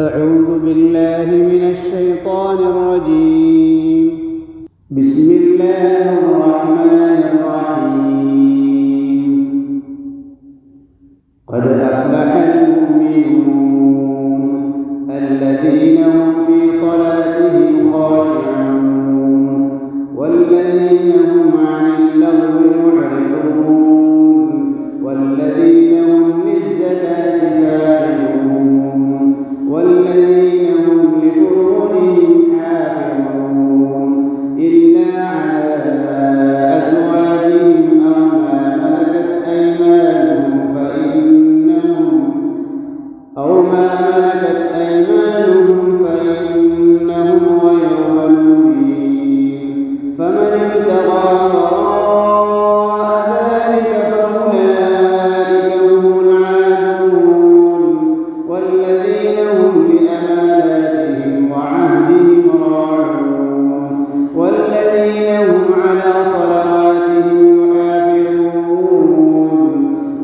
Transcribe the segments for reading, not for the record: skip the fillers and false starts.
أعوذ بالله من الشيطان الرجيم. بسم الله الرحمن الرحيم. قد أفلح المؤمنون الذين هم في صلاتهم خاشعون والذين هم عن اللغو معرضون والذين هم للزكاة فاعلون والذين هم لفروجهم حافظون إلا على أزواجهم أو ما ملكت أيمانهم فإنهم غير ملومين فمن ابتغى وراء ذلك فأولئك هم العادون والذين هم لأماناتهم وعهدهم راعون والذين هم على صلواتهم يحافظون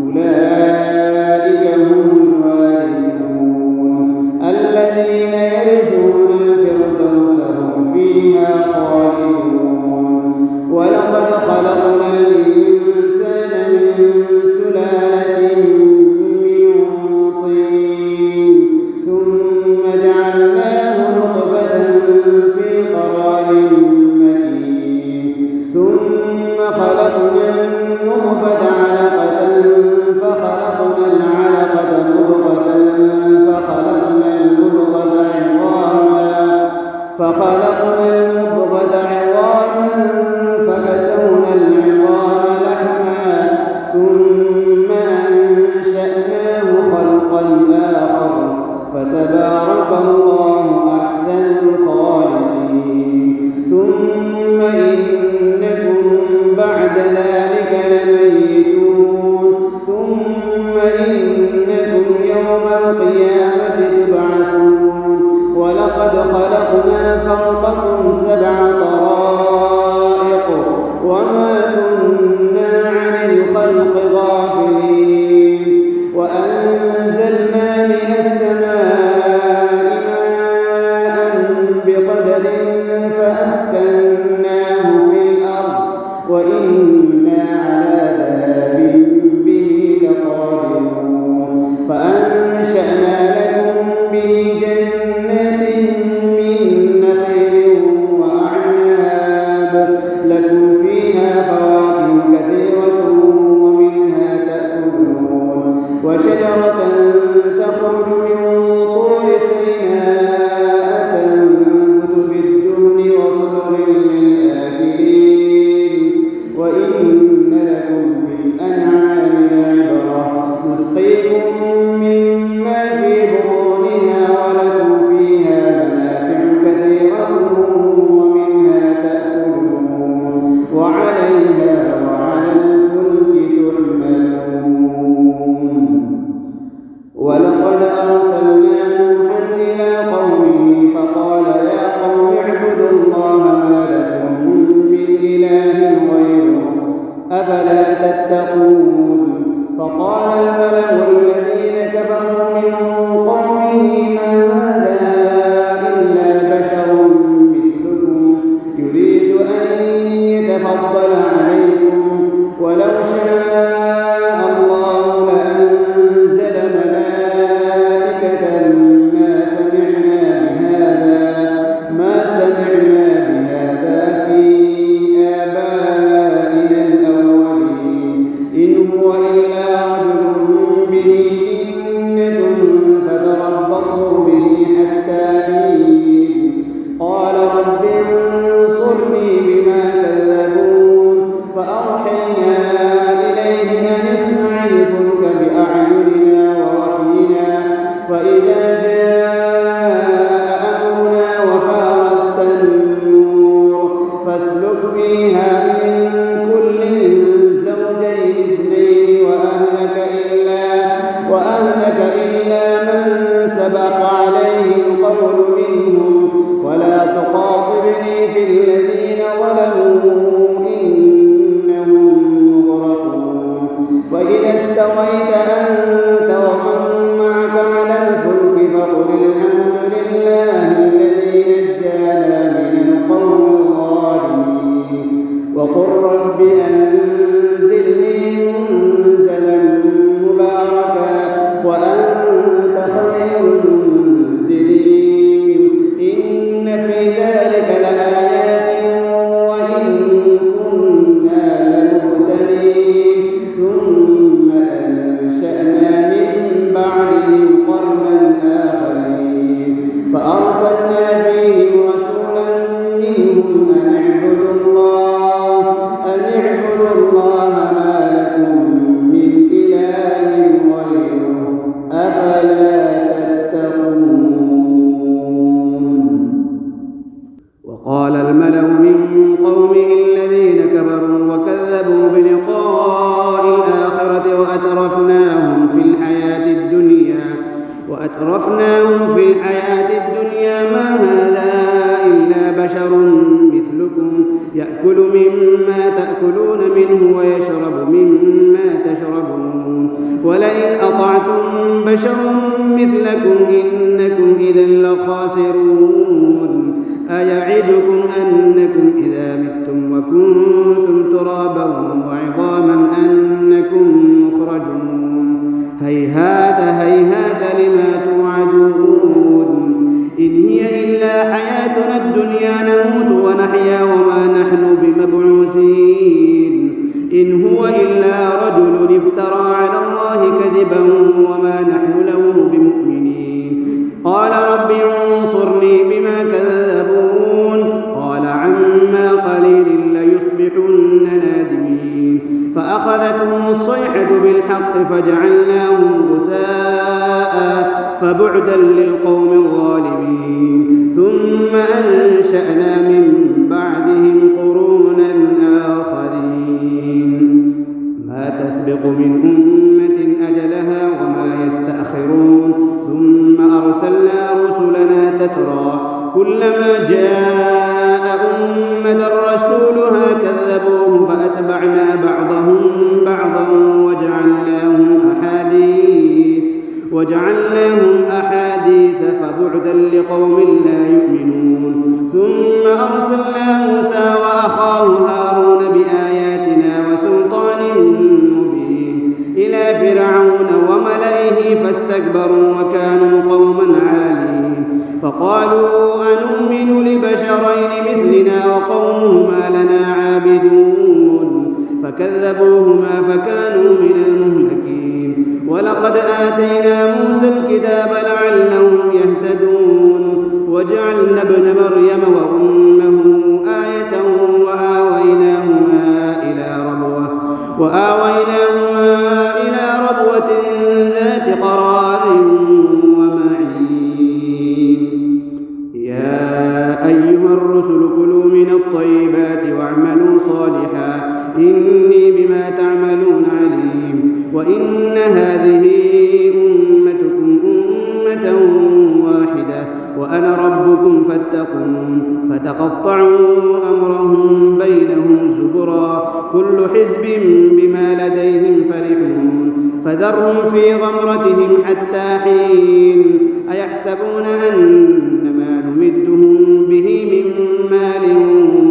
أولئك هم الوارثون الذين يرثون الفردوس هم فيها خالدون. ولقد خلقنا الإنسان من سلالة من طين ثم جعلناه نطفة في قرار مكين ثم خلقنا النطفة علقة فخلقنا العلقة مضغة فخلقنا المضغة عظاما فكسونا العظام لحما ثم أنشأناه خلقا آخر فتبارك الله أحسن الخالقين. ثم إنكم بعد ذلك لميتون ثم إنكم يوم القيامة تبعثون. ولقد خلقنا فوقكم 7 طرائق وما كنا عن الخلق غافلين وأنزلنا من السماء ماء بقدر فأسكناه في الأرض وإنا على ذهاب به لقادرون. فأنشأنا لكم به جنات من نخيل وأعناب لكم فيها فواكه كثيرة ومنها تأكلون وشجرة تخرج من طور سيناء تنبت بالدهن وصدر للآكلين وإن لكم في الأنعام لعبرة نسقيكم مما في بطونها ولكم فيها منافع كثيرة ومنها تأكلون وعليها وعلى الفلك تحملون. ولقد أرسلنا نوحا إلى قومه فقال يا قوم اعبدوا الله ما لكم من إله غيره أفلا تتقون. فقال الملأ الذين كفروا من قومه ما هذا إلا بشر مثلكم يريد أن يتفضل عليكم ولو شاء الله لأنزل ملائكة ما سمعنا بهذا في آبائنا الأولين إن هو إلا رجل به جنة فتربصوا به حتى حين. قال رب انصرني بما كذبون فأوحينا إليه أن اصنع الفلك بأعيننا ووحينا فإذا جاء أمرنا وفارت النور فاسلك فيها من كل زوجين 2 وأهلك إلا من سبق عليه القول منهم ولا تخاطبني في الذين ظلموا إنهم مغرقون. وإذا استويت أنت ومن معك على الفلك فقل الحمد لله الذي نجانا من القوم الظالمين وقل رب أنزلني منزلا مباركا وأنت خير المنزلين إن في ذلك لآيات وإن كنا لمبتلين ثم أنشأنا من بعدهم قرنا آخرين فأرسلنا فيهم رسولا منهم أن اعبدوا الله ما لكم من إله غيره أفلا تتقون. وقال الملأ من قومه الذين كفروا وكذبوا بلقاء الآخرة وأترفناهم في الحياة الدنيا ما هذا إلا بشر مثلكم يأكل مما تأكلون منه ويشرب مما تشربون ولئن أطعتم بشرا مثلكم إنكم إذا لخاسرون أيعدكم أنكم إذا متم وكنتم ترابا وعظاما أنكم مخرجون هيهات هيهات لما توعدون إن هي إلا حياتنا الدنيا نموت ونحيا وما نحن بمبعوثين إن هو إلا رجل افترى على الله كذبا وما نحن له بمؤمنين قال رب انصرني بما كذبون قال عما قليل ليصبحن نادمين فأخذتهم الصيحة بالحق فجعلناهم غثاء فبعدا للقوم الظالمين ثم أنشأنا من بعدهم قرونا آخرين ما تسبق من أمة أجلها وما يستأخرون ثم أرسلنا رسلنا تترى كلما جاء أمة رسولها كذبوه فأتبعنا بعضهم بعضا وجعلناهم أحاديث فبعدا لقوم لا يؤمنون ثم أرسلنا موسى وأخاه هارون بآياتنا وسلطان مبين إلى فرعون وملئه فاستكبروا وكانوا قوما عالين فقالوا أنؤمن لبشرين مثلنا وقومهما لنا عابدون فكذبوهما فكانوا من المهلكين ولقد آتينا موسى الكتاب لعلهم يهتدون وجعلنا ابن مريم وأمه آية وآويناهما إلى ربوة ذات قرار ومعين يا أيها الرسل كلوا من الطيبات واعملوا صالحا إني بما تعملون عليم وإن هذه أمتكم أمة واحدة وأنا ربكم فاتقون فتقطعوا أمرهم بينهم زبرا كل حزب بما لديهم فرحون فذرهم في غمرتهم حتى حين أيحسبون أن ما نمدهم به من مال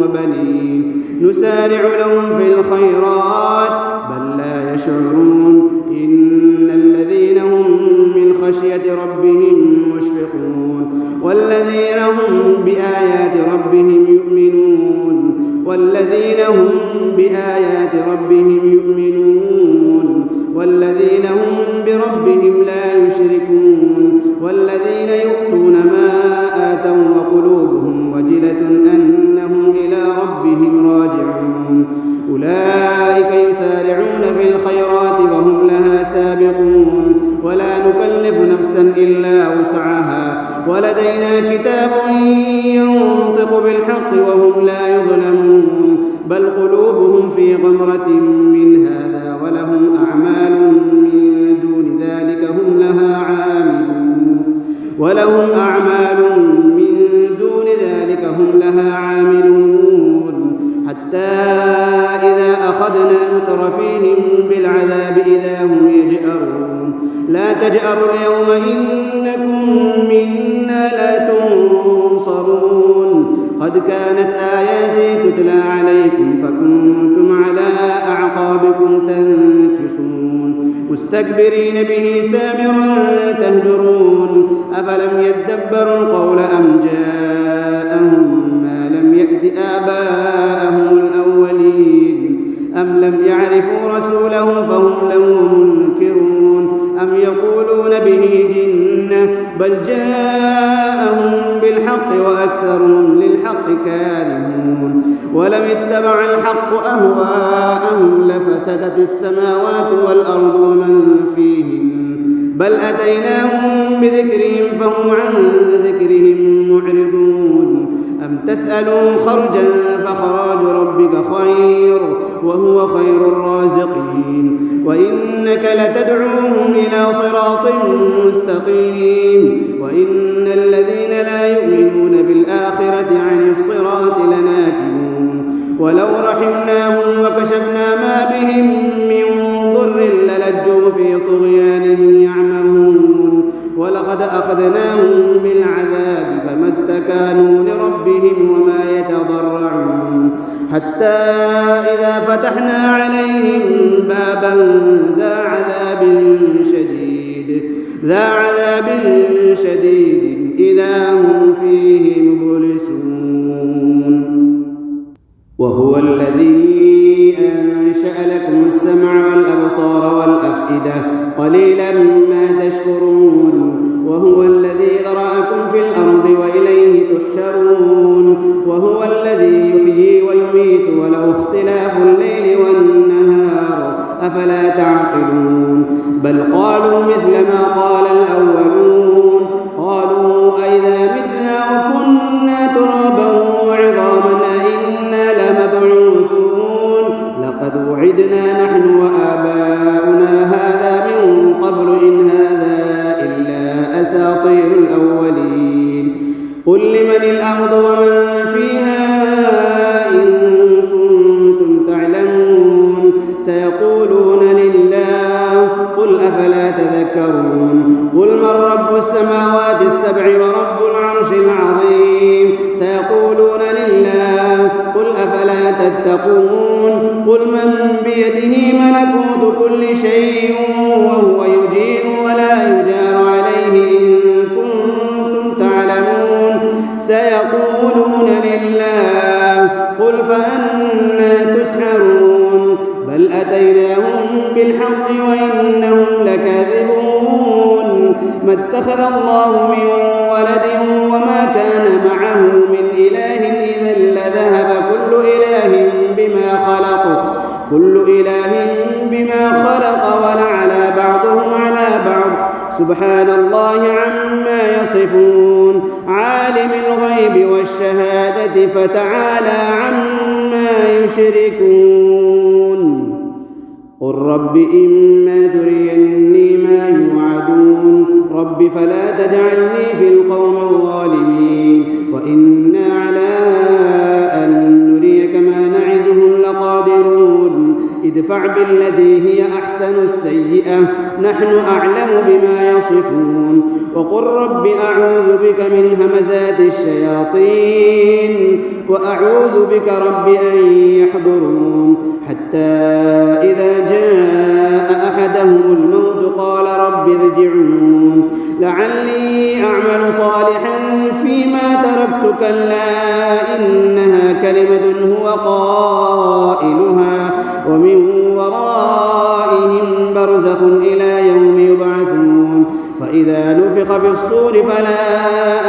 وبنين نسارع لهم في الخيرات بل لا يشعرون إن الذين هم من خشية ربهم مشفقون والذين هم بآيات ربهم يؤمنون والذين هم بربهم لا يشركون والذين يؤتون ما آتوا وقلوبهم وجلة أنهم إلى ربهم راجعون أولئك يسارعون في الخيرات وهم لها سابقون ولا نكلف نفسا إلا وسعها ولدينا كتاب ينطق بالحق وهم لا يظلمون بل قلوبهم في غمرة من هذا ولهم أعمال من دون ذلك هم لها عاملون حتى إذا أخذنا مترفيهم بالعذاب إذا هم يجأرون لا تجأروا اليوم إنكم منا لقد كانت آياتي تتلى عليكم فكنتم على أعقابكم تنكصون مستكبرين به سامرا تهجرون أفلم يدبروا القول أم جاءهم ما لم يأت آباءهم الأولين أم لم يعرفوا رسوله فهم له منكرون أم يقولون به جنة بل جاءهم بالحق وأكثرهم للحق كارهون ولو اتبع الحق أهواءهم لفسدت السماوات والأرض ومن فيهن بل أتيناهم بذكرهم فهم عن ذكرهم معرضون أم تسألهم خرجا فخراج ربك خير وهو خير الرازقين وإنك لتدعوهم إلى صراط مستقيم وإن الذين لا يؤمنون بالآخرة عن الصراط لناكبون ولو رحمناهم وكشفنا ما بهم من ضر للجوا في طغيانهم يعمهون ولقد أخذناهم بالعذاب فما استكانوا لربهم وما يتضرعون حتى إذا فتحنا عليهم بابا ذا عذاب شديد إذا هم فيه مبلسون وهو الذي أنشأ لكم السمع والأبصار والأفئدة قليلا ما تشكرون وهو الذي ذرأكم في الأرض وإليه تحشرون وهو الذي يحيي ويميت وله اختلاف الليل والنهار أفلا تعقلون بل قالوا مثل ما قال الأولون قالوا أئذا متنا وكنا ترابا وعظاما أئنا لمبعوثون لقد وعدنا نحن وآباؤنا هذا من قبل إن هذا إلا أساطير الأولين قل لمن الأرض ومن فيها إن كنتم تعلمون سيقولون لله قل أفلا تذكرون قل من رب السماوات السبع ورب العرش العظيم سيقولون لله قل أفلا تتقون قل من بيده ملكوت كل شيء وهو يجير ولا يجار عليه إن كنتم تعلمون سيقولون لله قل فأنى تسحرون بل أتيناهم بالحق وإنهم لكاذبون ما اتخذ الله من ولد وما كان معه من إله إذا لذهب كل إله بما خلق ولعلى بعضهم على بعض سبحان الله عما يصفون عالم الغيب والشهادة فتعالى عما يشركون قل رب إما تريني ما يوعدون رب فلا تجعلني في القوم الظالمين وإنا على أن نريك ما نعدهم لقادرون ادفع بالتي هي أحسن السيئة نحن أعلم بما يصفون وقل رب أعوذ بك من همزات الشياطين وأعوذ بك رب أن يحضرون حتى إذا جاء أحدهم الموت قال رب ارجعون لعلي أعمل صالحا فيما تركت كلا إنها كلمة هو قائلها ومن ورائهم برزخ إلى يوم يبعثون فإذا نفخ في الصور فلا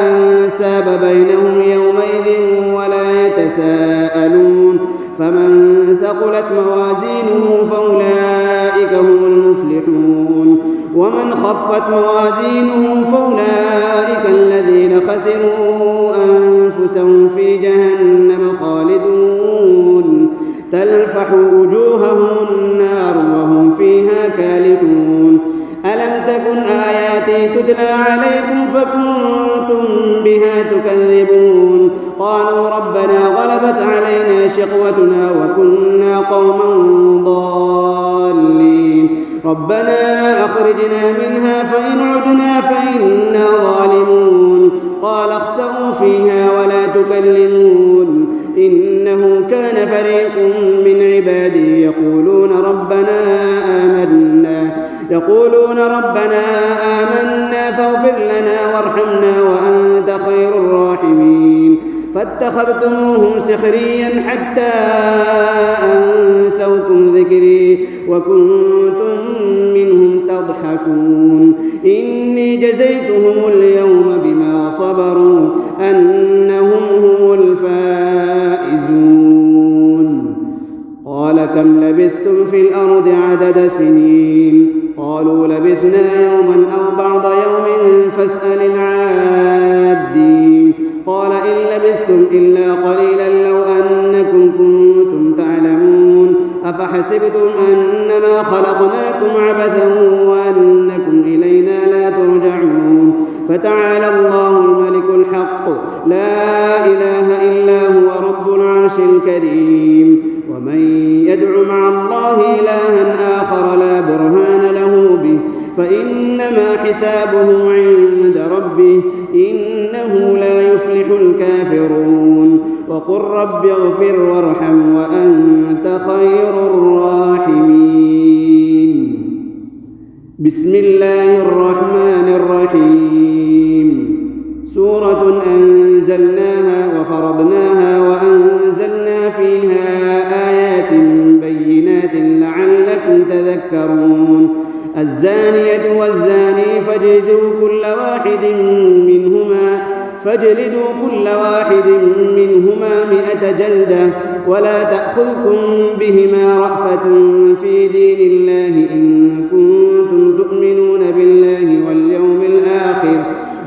أنساب بينهم يومئذ ولا يتساءلون فمن ثقلت موازينه فأولئك هم المفلحون ومن خفت موازينه فأولئك الذين خسروا أنفسهم في جهنم خالدون تلفح وجوههم النار وهم فيها كالحون ألم تكن آياتي تتلى عليكم فكنتم بها تكذبون قالوا ربنا غلبت علينا شقوتنا وكنا قوما ضالين ربنا أخرجنا منها فإن عدنا فإنا ظالمون قال اخسئوا فيها ولا تكلمون إنه كان فريق من عبادي يقولون ربنا آمنا فاغفر لنا وارحمنا وأنت خير الراحمين فاتخذتموهم سخريا حتى أنسوكم ذكري وكنتم منهم تضحكون إني جزيتهم اليوم بما صبروا أنهم هم الفائزون قال كم لبثتم في الأرض عدد سنين قالوا لبثنا يوما أو بعض يوم فاسأل العادين قال إن لبثتم إلا قليلا لو أنكم كنتم تعلمون أفحسبتم أنما خلقناكم عبثا وأنكم إلينا لا ترجعون فتعالى الله الملك الحق لا إله إلا هو رب العرش الكريم ومن يدع مع الله إلها آخر لا برهان له به فإنما حسابه عند ربه إنه لا يفلح الكافرون وقل رب اغفر وارحم وأنت خير الراحمين بسم الله الرحمن الرحيم سورة أنزلناها وفرضناها وأنزلنا فيها آيات بينات لعلكم تذكرون الزانية والزاني فاجلدوا كل واحد منهما 100 جلدة ولا تأخذكم بهما رأفة في دين الله إن كنتم تؤمنون بالله واليوم الآخر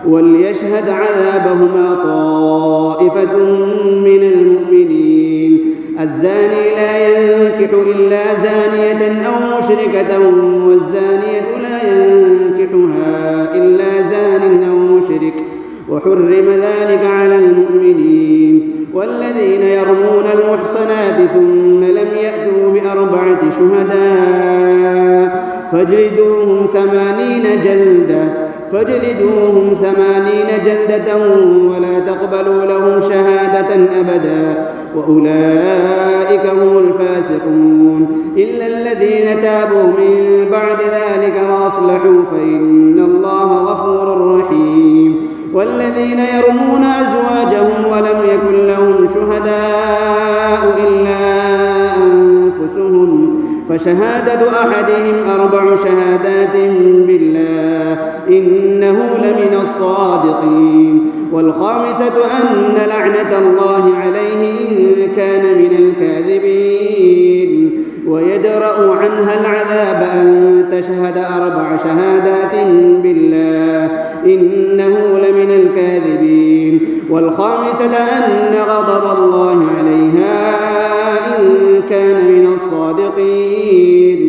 وليشهد عذابهما طائفة من المؤمنين الزاني لا ينكح إلا زانية أو مشركة والزانية لا ينكحها إلا زان أو مشرك وحرم ذلك على المؤمنين والذين يرمون المحصنات ثم لم يأتوا ب4 شهداء فاجلدوهم 80 جلدة ولا تقبلوا لهم شهادة أبدا وأولئك هم الفاسقون إلا الذين تابوا من بعد ذلك وأصلحوا فإن الله غفور رحيم والذين يرمون أزواجهم ولم يكن لهم شهداء إلا أنفسهم فشهادة أحدهم 4 شهادات بالله إنه لمن الصادقين والخامسة أن لعنة الله عليه إن كان من الكاذبين ويدرأ عنها العذاب أن تشهد 4 شهادات بالله إنه لمن الكاذبين والخامسة أن غضب الله عليها إن كان من الصادقين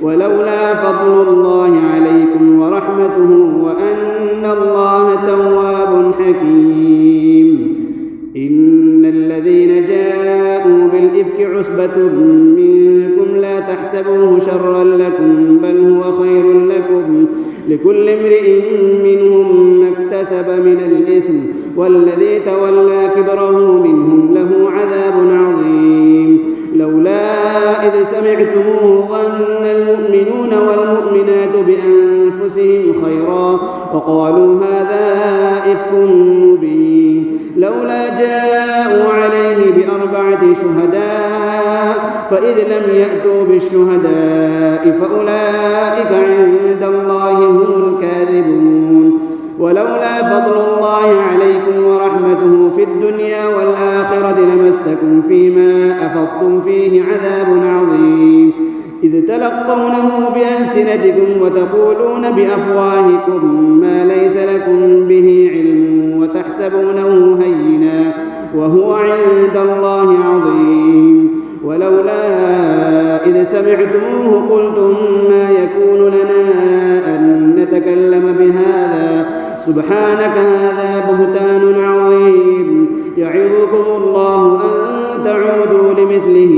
ولولا فضل الله عليكم ورحمته وأن الله تواب حكيم إن الذين جاءوا بالإفك عصبة منكم لا تحسبوه شرا لكم بل هو خير لكم لكل امرئ منهم ما اكتسب من الإثم والذي تولى كبره منهم له عذاب عظيم لولا إذ سمعتموه ظن المؤمنون والمؤمنات بأنفسهم خيرا وقالوا هذا إفك مبين لولا جاءوا عليه ب4 شهداء فإذ لم يأتوا بالشهداء فأولئك عند الله هم الكاذبون ولولا فضل الله عليكم ورحمته في الدنيا والآخرة لمسكم فيما أفضتم فيه عذاب عظيم إذ تلقونه بألسنتكم وتقولون بأفواهكم ما ليس لكم به علم وتحسبونه هينا وهو عند الله عظيم ولولا إذ سمعتموه قلتم ما يكون لنا أن نتكلم بهذا سبحانك هذا بهتان عظيم يعظكم الله أن تعودوا لمثله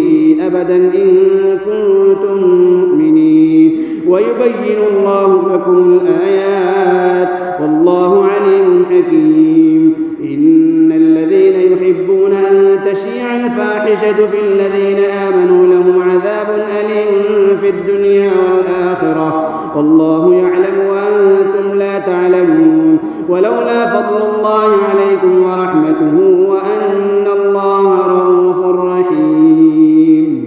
أبدا إن كنتم مؤمنين ويبين الله لكم الآيات والله عليم حكيم إن الذين يحبون نجد في الذين آمنوا لهم عذاب أليم في الدنيا والآخرة والله يعلم وأنتم لا تعلمون ولولا فضل الله عليكم ورحمته وأن الله رؤوف رحيم.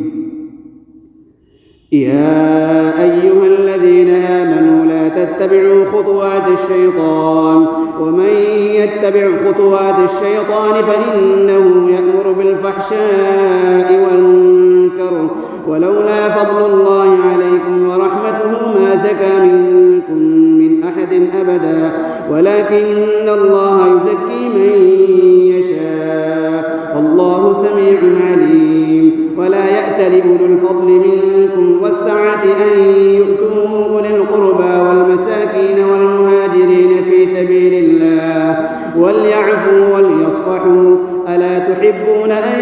يا أيها الذين آمنوا لا تتبعوا خطوات الشيطان ومن يتبع خطوات الشيطان فإنه يأمر بالفحشاء والمنكر ولولا فضل الله عليكم ورحمته ما زكى منكم من أحد أبدا ولكن الله يزكي من يشاء والله سميع عليم. ولا يأتل أولو الفضل منكم والسعة أن يؤتوا أولي القربى والمساكين والمهاجرين في سبيل الله وليعفوا وليصفحوا ألا تحبون أن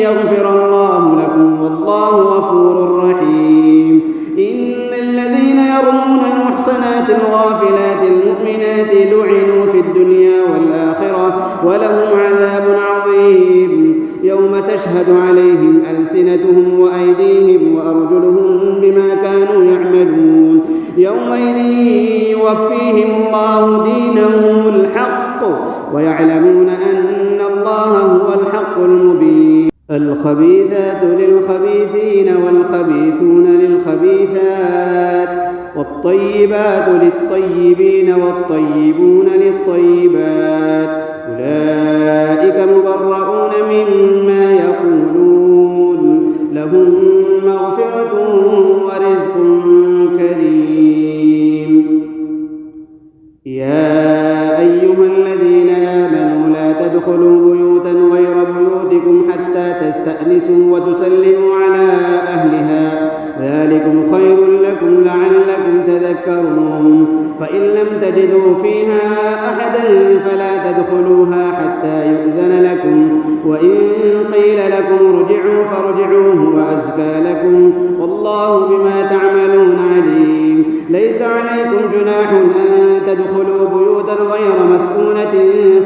يغفر الله لكم والله غفور رحيم. إن الذين يرمون المحصنات الغافلات المؤمنات لعنوا في الدنيا والآخرة ولهم عذاب عظيم يوم تشهد عليهم ألسنتهم وأيديهم وأرجلهم بما كانوا يعملون يومئذ يوفيهم الله دينهم الحق ويعلمون أن الله هو الحق المبين. الخبيثات للخبيثين والخبيثون للخبيثات والطيبات للطيبين والطيبون للطيبات أولئك مبرؤون مما يقولون لهم مغفرة ورزق كريم. يا أيها الذين آمنوا لا تدخلوا بيوتا غير بيوتكم حتى تستأنسوا وتسلموا على أهلها ذلكم خير لكم لعلكم تذكرون. فإن لم تجدوا فيها أحدا فلا تدخلوها حتى يؤذن لكم وإن قيل لكم ارجعوا فارجعوا هو أزكى لكم والله بما تعملون عليم. ليس عليكم جناح أن تدخلوا بيوتا غير مسكونة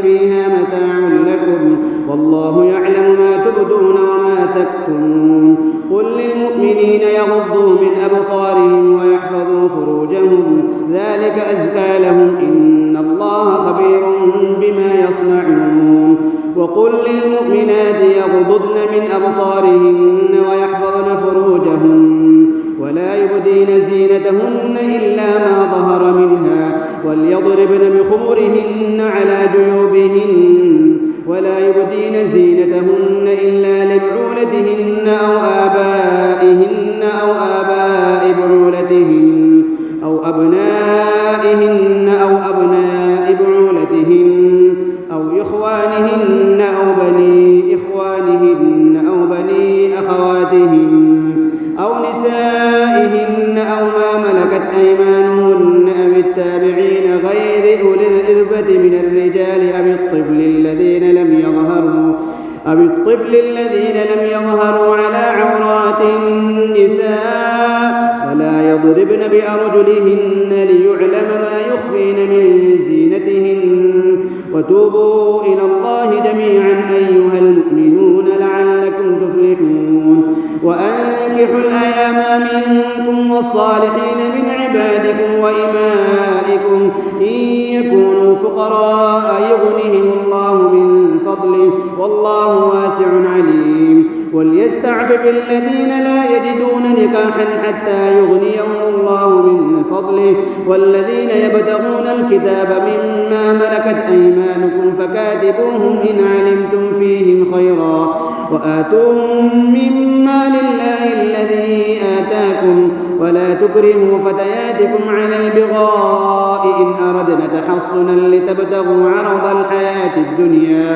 فيها متاع لكم والله يعلم ما تبدون وما تكتمون. قل للمؤمنين يغضوا من أبصارهم ويحفظوا فروجهم ذلك أزكى لهم إن الله خبير بما يصنعون. وقل للمؤمنات يغضضن من أبصارهن ويحفظن فروجهن ولا يبدين زينتهن إلا ما ظهر منها وليضربن بخمرهن على جيوبهن ولا يبدين زينتهن إلا لبعولتهن أو آبائهن أو آباء بعولتهن أو أبنائهن أو أبناء بعولتهن أو إخوانهن أو بني إخوانهن أو بني أخواتهن أو نسائهن أو ما ملكت أيمانهن أو التابعين غير أولي الإربة من الرجال أو الطفل الذين لم يظهروا على عورات النساء ولا يضربن بأرجلهن ليعلم ما يخفين من زينتهن. وتوبوا إلى الله جميعا أيها المؤمنون لعلكم تفلحون. وأنكحوا الأيام منكم والصالحين من عبادكم وإمائكم إن يكونوا فقراء يغنهم الله من فضله والله واسع عليم. وليستعفف الذين لا يجدون نكاحا حتى يغنيهم الله من فضله والذين يبتغون الكتاب مما ملكت أيمانكم فكاتبوهم إن علمتم فيهم خيرا وآتوهم مما لله الذي آتاكم ولا تكرهوا فتياتكم على البغاء إن أردنا تحصنا لتبتغوا عرض الحياة الدنيا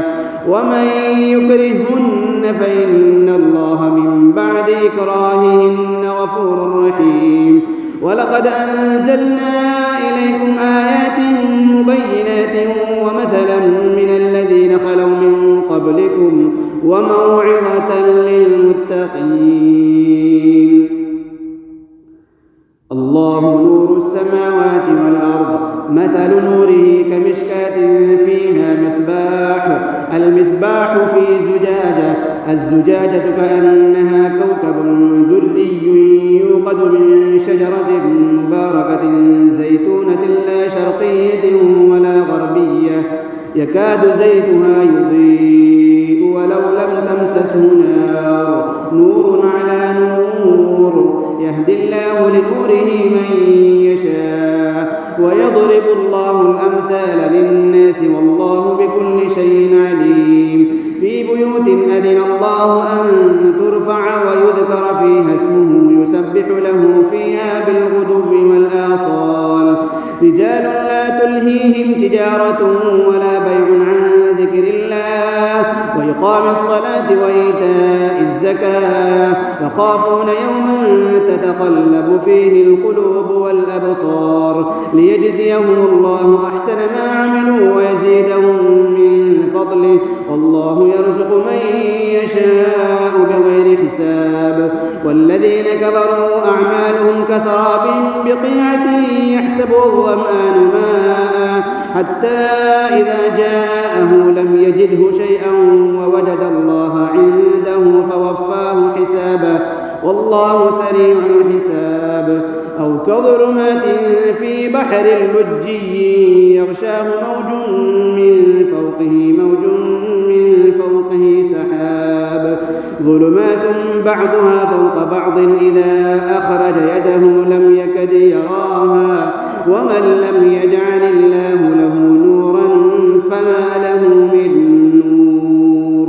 ومن يكرهن فإن الله من بعد إكراههن غفور رحيم. ولقد أنزلنا إليكم آيات مبينات ومثلا من الذين خلوا من قبلكم وموعظة للمتقين. الله نور السماوات والأرض مثل نوره كمشكاة فيها المصباح في زجاجة الزجاجة كأنها كوكب دري يوقد من شجرة مباركة زيتونة لا شرقية ولا غربية يكاد زيتها يضيء ولو لم تمسسه نار نور على نور يهدي الله لنوره من يشاء ويضرب الله الأمثال للناس والله بكل شيء عليم في بيوت أذن الله أن ترفع ويذكر فيها اسمه يسبح له فيها بالغدو والآصال رجال لا تلهيهم تجارة ولا بيع عن ذكر الله وإقام الصلاة وإيتاء الزكاة يخافون يوما تتقلب فيه القلوب والأبصار ليجزيهم الله أحسن ما عملوا ويزيدهم من فضله والله يرزق من يشاء بغير حساب والذين كفروا أعمالهم كسراب بقيعة يحسبه الظمآن ماء حتى إذا جاءه لم يجده شيئا ووجد الله عنده فوفاه حسابه والله سريع الحساب أو كظلمات في بحر لجي يغشاه موج من فوقه سحاب ظلمات بعضها فوق بعض إذا أخرج يده لم يكد يراها ومن لم يجعل الله له نورا فما له من نور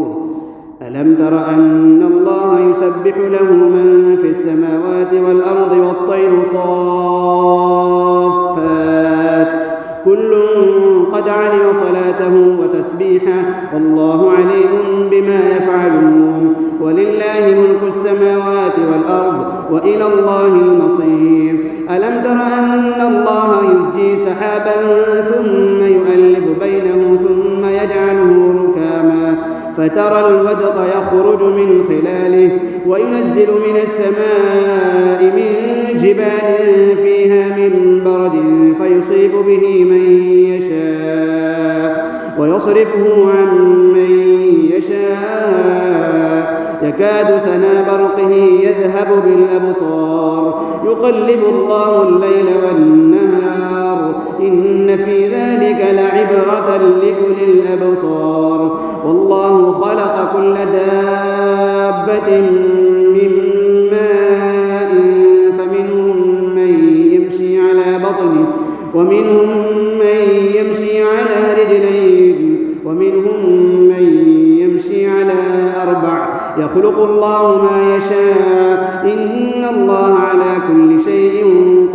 ألم تر أن الله يسبح له من في السماوات والأرض والطير صافات كل قد علم صلاته وتسبيحه والله عليم بما يفعلون ولله ملك السماوات والأرض وإلى الله المصير ألم تر أن الله يزجي سحابا ثم يؤلف بينه ثم يجعله ركاما فترى الودق يخرج من خلاله وينزل من السماء من جبال فيها من برد فيصيب به من يشاء ويصرفه عن من يشاء يكاد سنا برقه يذهب بالأبصار يقلب الله الليل والنهار إن في ذلك لعبرة لأولي الأبصار والله خلق كل دابة من ماء فمنهم من يمشي على بطنه ومنهم من يمشي على رجلين ومنهم من يمشي على أربع يخلق الله ما يشاء إن الله على كل شيء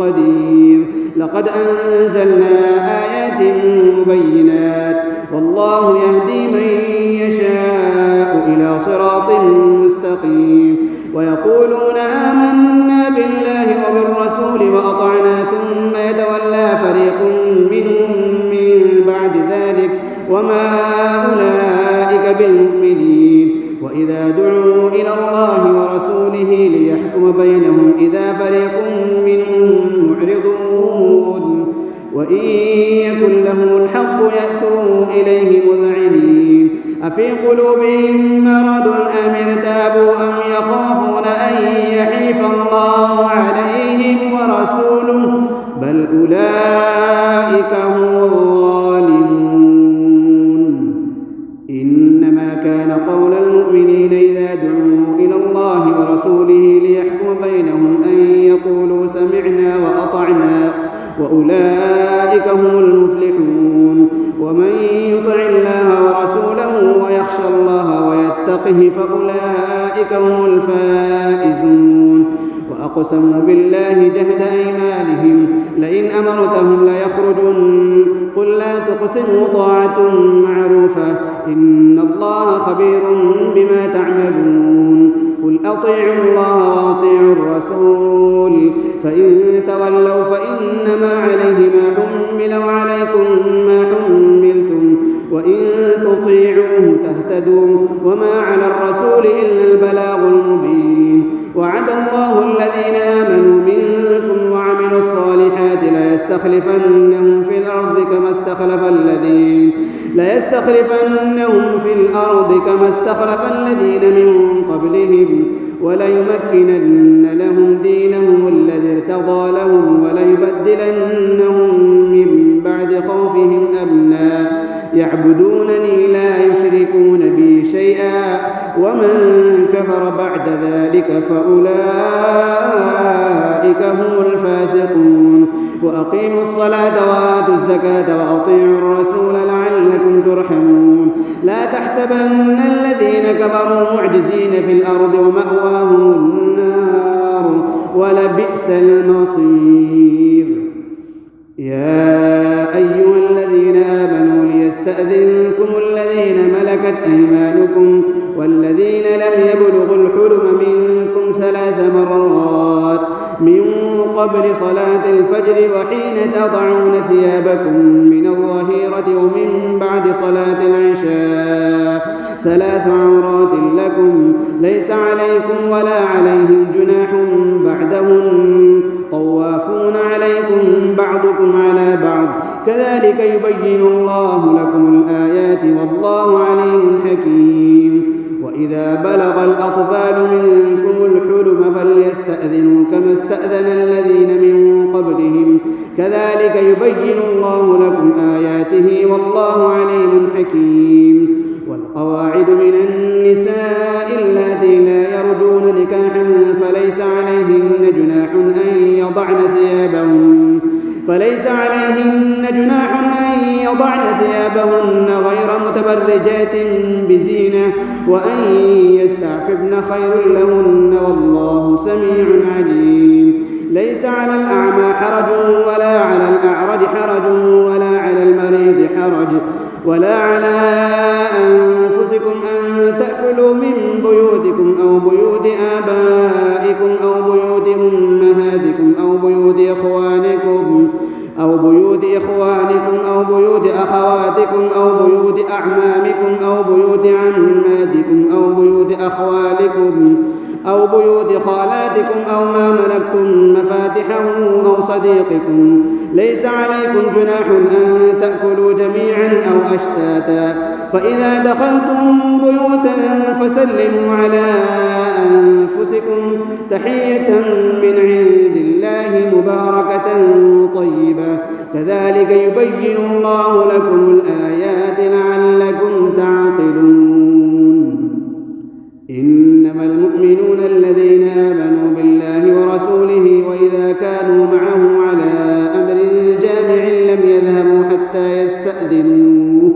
قدير لقد أنزلنا آيات مبينات والله يهدي من يشاء إلى صراط مستقيم ويقولون آمنا بالله وبالرسول وأطعنا ثم يتولى فريق منهم من بعد ذلك وما أولئك بالمؤمنين وإذا دعوا إلى الله ورسوله ليحكم بينهم إذا فريق منهم معرضون وإن يكن له الحق يأتوا إليه مذعنين أفي قلوبهم مرض أم ارتابوا أم يخافون أن يحيف الله عليهم ورسوله بل أولئك هم الظالمون إنما كان قول المؤمنين إذا دعوا إلى الله ورسوله ليحكم بينهم أن يقولوا سمعنا وأطعنا وأولئك هم المفلحون ومن يطع الله ورسوله ويخشى الله ويتقه فأولئك هم الفائزون وأقسموا بالله جهد أيمانهم لئن أمرتهم ليخرجن قل لا تقسموا طاعة معروفة إن الله خبير بما تعملون قل أطيعوا الله وأطيعوا الرسول فإن تولوا فإنما عليه ما حمل وعليكم ما حملتم وإن تطيعوه تهتدوا وما على الرسول إلا البلاغ المبين وعد الله الذين آمنوا منكم وعملوا وعملوا الصالحات ليستخلفنهم في الأرض كما استخلف الذين من قبلهم وليمكنن لهم دينهم الذي ارتضى لهم وليبدلنهم من بعد خوفهم أمنا يعبدونني لا يشركون بي شيئا ومن كفر بعد ذلك فأولئك هم الفاسقون وأقيموا الصلاة وآتوا الزكاة وأطيعوا الرسول لعلكم ترحمون لا تحسبن الذين كفروا معجزين في الأرض ومأواهم النار ولبئس المصير يا أيها الذين آمنوا ليستأذنكم الذين ملكت أيمانكم والذين لم يبلغوا الحلم منكم 3 مرات من قبل صلاة الفجر وحين تضعون ثيابكم من الظهيرة ومن بعد صلاة العشاء 3 عورات لكم ليس عليكم ولا عليهم جناح بعدهن طوافون عليكم بعضكم على بعض كذلك يبين الله لكم الآيات والله عليم حكيم وإذا بلغ الأطفال منكم الحلم فليستأذنوا كما استأذن الذين من قبلهم كذلك يبين الله لكم آياته والله عليم حكيم والقواعد من النساء اللاتي لا يرجون نكاحا فليس عليهن جناح أن يضعن ثيابهن غير متبرجات بزينة وأن يستعففن خير لهن والله سميع عليم ليس على الأعمى حرج ولا على الأعرج حرج ولا على المريض حرج ولا على أنفسكم أن تأكلوا من بيوتكم أو بيوت آبائكم أو بيوت أمهاتكم أو بيوت إخوانكم أو بيوت أخواتكم أو بيوت أعمامكم أو بيوت عماتكم أو بيوت أخوالكم أو بيوت خالاتكم أو ما ملكتم مفاتحه أو صديقكم ليس عليكم جناح أن تأكلوا جميعا أو أشتاتا فإذا دخلتم بيوتا فسلموا على أنفسكم تحية من عند الله مباركة طيبة كذلك يبين الله لكم الآيات لعلكم تعقلون إنما المؤمنون الذين آمنوا بالله ورسوله وإذا كانوا معه على أمر جامع لم يذهبوا حتى يستأذنوه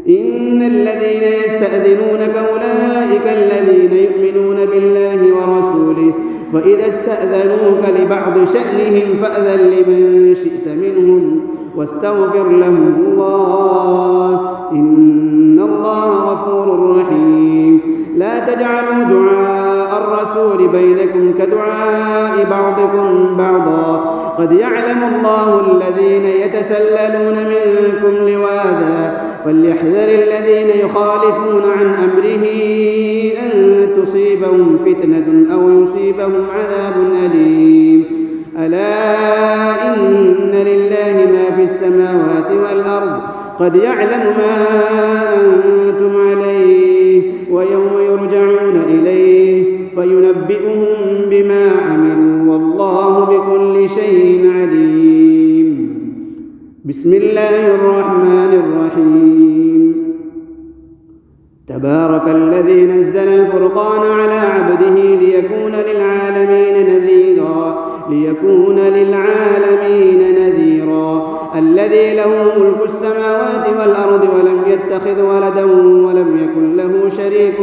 إن الذين يستأذنونك أولئك الذين يؤمنون بالله ورسوله فإذا استأذنوك لبعض شأنهم فأذن لمن شئت منهم واستغفر لهم الله إن الله غفور رحيم لا تجعلوا دعاء الرسول بينكم كدعاء بعضكم بعضا قد يعلم الله الذين يتسللون منكم لواذا فليحذر الذين يخالفون عن أمره أن تصيبهم فتنة أو يصيبهم عذاب أليم ألا إن لله ما في السماوات والأرض قد يعلم ما أنتم عليه ويوم يرجعون إليه فينبئهم بما عملوا والله بكل شيء عليم بسم الله الرحمن الرحيم تبارك الذي نزل الفرقان على عبده ليكون للعالمين نذيرا الذي له ملك السماوات والأرض ولم يتخذ ولدا ولم يكن له شريك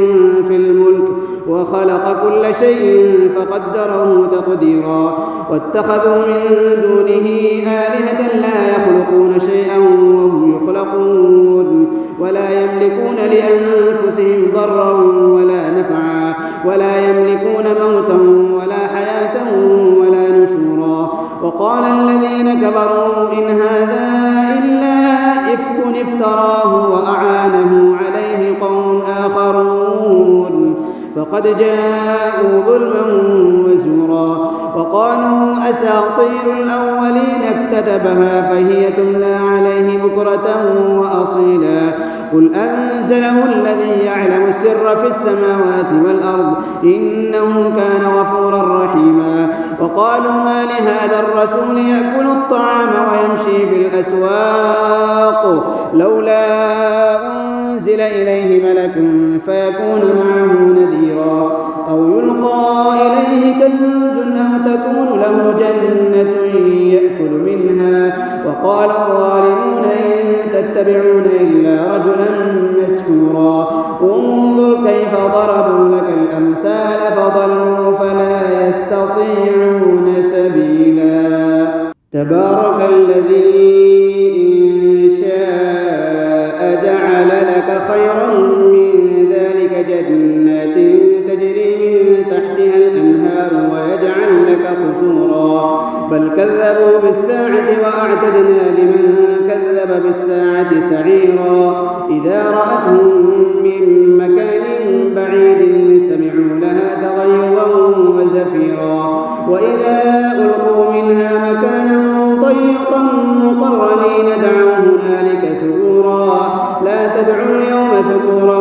في الملك وخلق كل شيء فقدره تقديرا واتخذوا من دونه آلهة لا يخلقون شيئا وهم يخلقون ولا يملكون لأنفسهم ضرا ولا نفعا ولا يملكون موتا ولا حياة ولا نشورا وقال الذين كفروا إن هذا إلا إفك افتراه وأعانه عليه قوم آخرون فقد جاءوا ظلما وزورا وقالوا أساطير الأولين اكتتبها فهي تملى عليه بكرة وأصيلا قل أنزله الذي يعلم السر في السماوات والأرض إنه كان غفورا رحيما وقالوا ما لهذا الرسول يأكل الطعام ويمشي في الأسواق لولا أنزل إليه ملك فيكون معه نذيرا أو يلقى إليه كنز أو تكون له جنة يأكل منها وقال الظالمون إن تتبعون إلا رجلا مسحورا انظر كيف ضربوا لك الأمثال فضلوا فلا يستطيعون سبيلا تبارك الذي إن شاء جعل لك خيرا من ذلك جنات تجري من تحتها الأنهار ويجعل لك قصورا بل كذبوا بالساعة وأعتدنا لمن كذب بالساعة سعيرا إذا رأتهم من مكان بعيد سمعوا لها تغيظا وزفيرا وإذا ألقوا منها مكانا ضيقا مقرنين دعوا هنالك ثبورا لا تدعوا اليوم ثبورا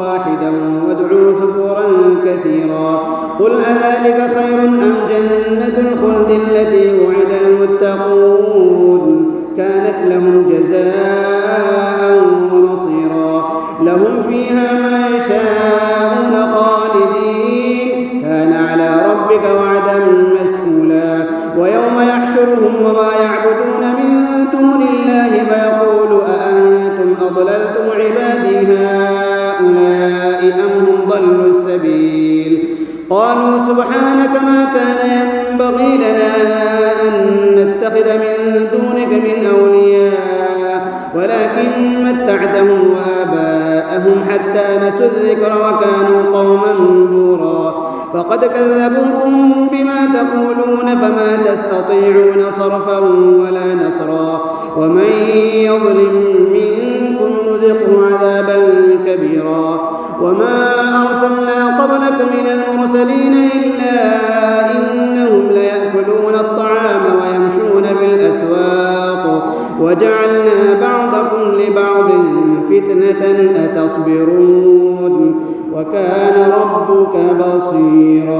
واحدا وادعوا ثبورا كثيرا قل أذلك خير أم جنة الخلد التي وعد المتقون كانت لهم جزاء ومصيرا لهم فيها ما يشاءون خالدين كان على ربك وعدا مسئولا ويوم يحشرهم وما يعبدون من دون الله فيقول أأنتم أضللتم عبادي هؤلاء أم هم ضلوا السبيل قالوا سبحانك ما كان ينبغي لنا أن نتخذ من دونك من أولياء ولكن متعتهم وآباءهم حتى نسوا الذكر وكانوا قوما بورا فقد كذبوكم بما تقولون فما تستطيعون صرفا ولا نصرا ومن يظلم منكم نذقه عذابا كبيرا وما أرسلنا قبلك من المرسلين إلا إنهم ليأكلون الطعام ويمشون بالأسواق وجعلنا بعضكم لبعض فتنة أتصبرون وكان ربك بصيرا